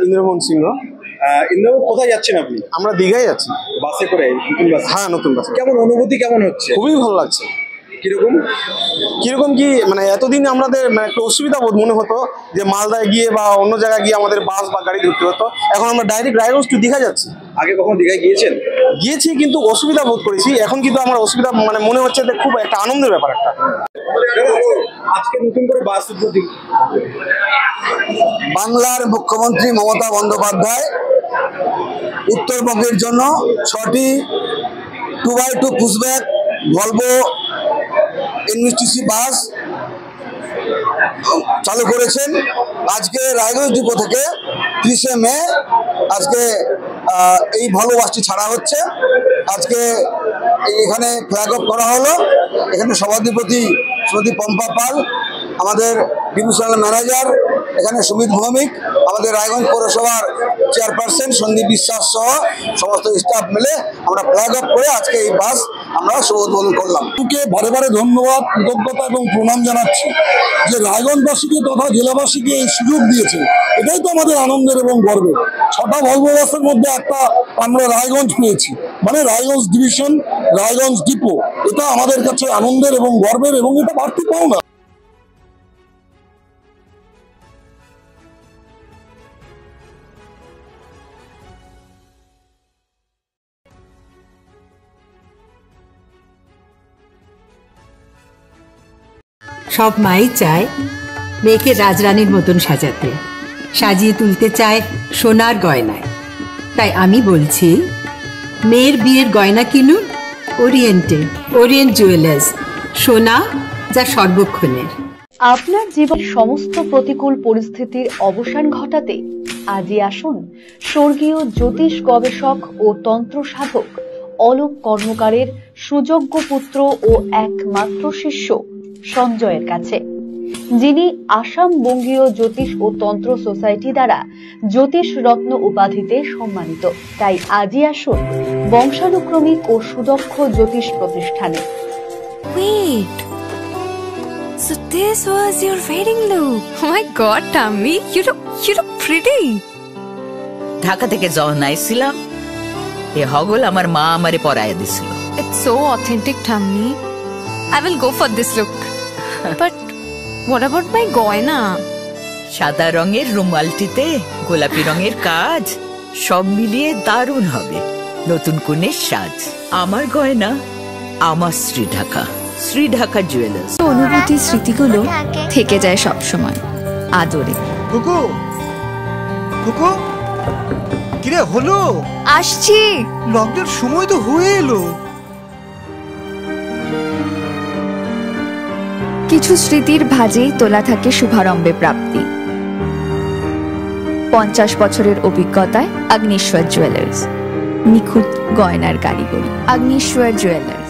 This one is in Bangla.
ইন্দ্রমোহন সিংহ। ইন্দ্রবাবু কোথায় যাচ্ছেন আপনি? আমরা দীঘায় যাচ্ছি বাসে করে, নতুন বাসে? হ্যাঁ, নতুন বাস। কেমন অনুভূতি, কেমন হচ্ছে? খুবই ভালো লাগছে। কিরকম কিরকম কি মানে এতদিন আমাদের একটু অসুবিধা মনে হতো যে মালদায় গিয়ে বা অন্য জায়গায় গিয়ে আমাদের বাস বা গাড়ি ধরতে হতো, এখন আমরা ডাইরেক্ট রায়গঞ্জ টু দীঘা যাচ্ছি। আগে কখনো দীঘায় গিয়েছেন? গিয়েছি, কিন্তু অসুবিধা বোধ করেছি। এখন কিন্তু আমার অসুবিধা মনে হচ্ছে যে খুব একটা আনন্দের ব্যাপার একটা। আজকে নতুন করে বাস উদ্বোধন। বাংলার মুখ্যমন্ত্রী মমতা বন্দ্যোপাধ্যায় উত্তরবঙ্গের জন্য 6টি 2x2 পুশব্যাক ভলভো এনএসটিসি বাস চালু করেছেন। আজকে রায়গঞ্জ ডিপো থেকে 30শে মে আজকে এই ভলভো বাসটি ছাড়া হচ্ছে। আজকে এখানে ফ্ল্যাগ অফ করা হলো। এখানে সভাধিপতি শ্রীমতী পম্পা পাল, আমাদের ডিভিশনাল ম্যানেজার এখানে সুমিত ভৌমিক, আমাদের রায়গঞ্জ পৌরসভার চেয়ারপারসন সন্দীপ বিশ্বাস সহ সমস্ত স্টাফ মিলে আমরা ফ্ল্যাগ অফ করে আজকে এই বাস আমরা শুভ উদ্বোধন করলাম। বারে বারে ধন্যবাদ, কৃতজ্ঞতা এবং প্রণাম জানাচ্ছি যে রায়গঞ্জবাসীকে তথা জেলাবাসীকে এই সুযোগ দিয়েছে। এটাই তো আমাদের আনন্দের এবং গর্বের। 6টা ভলভো বাসের মধ্যে একটা আমরা রায়গঞ্জ পেয়েছি, মানে রায়গঞ্জ ডিভিশন, রায়গঞ্জ ডিপো। এটা আমাদের কাছে আনন্দের এবং গর্বের, এবং এটা বাড়তি পাওনা। সব মাই চায় মেয়েকে রাজরানীর মতন সাজাতে, সাজিয়ে তুলতে চায় সোনার গয়নায়। তাই আমি বলছি, মেয়ের বিয়ের গয়না কিনুন ওরিয়েন্টে, ওরিয়েন্ট জুয়েলার্স, সোনা যা সর্বক্ষণের। আপনার জীবনের সমস্ত প্রতিকূল পরিস্থিতির অবসান ঘটাতে আজই আসুন স্বর্গীয় জ্যোতিষ গবেষক ও তন্ত্র সাধক অলোক কর্মকারের সুযোগ্য পুত্র ও একমাত্র শিষ্য সঞ্জয়ের কাছে, যিনি আসাম বঙ্গীয় জ্যোতিষ ও তন্ত্র সোসাইটি দ্বারা জ্যোতিষ রত্ন উপাধিতে সম্মানিত। তাই আজই আসুন বংশানুক্রমিক ও সুদক্ষ জ্যোতিষ প্রতিষ্ঠানে। Wait, so this was your wedding look? Oh my God, Tammy, you look pretty. Dhaka থেকে যখন আইছিলাম এ হগল আমার মা আমারে পরায় দিছিল। It's so authentic, Tammy. I will go for this look. But what about my goina? সাদা রঙের রুমালটিতে গোলাপি রঙের কাজ, সব মিলিয়ে দারুণ হবে নতুন কনের সাজ। আমার গয়না আমার শ্রী ঢাকা জুয়েলার্স। অনুভূতি স্মৃতিগুলো থেকে যায় সব সময় আদরে। কুকু কুকু কিরে হলো? আসছি, লকডাউন সময় তো হয়ে এলো। কিছু স্মৃতির ভাজেই তোলা থাকে শুভারম্ভে প্রাপ্তি। 50 বছরের অভিজ্ঞতায় আগ্নেশ্বর জুয়েলার্স, নিখুঁত গয়নার কারিগরি। আগ্নেশ্বর জুয়েলার্স।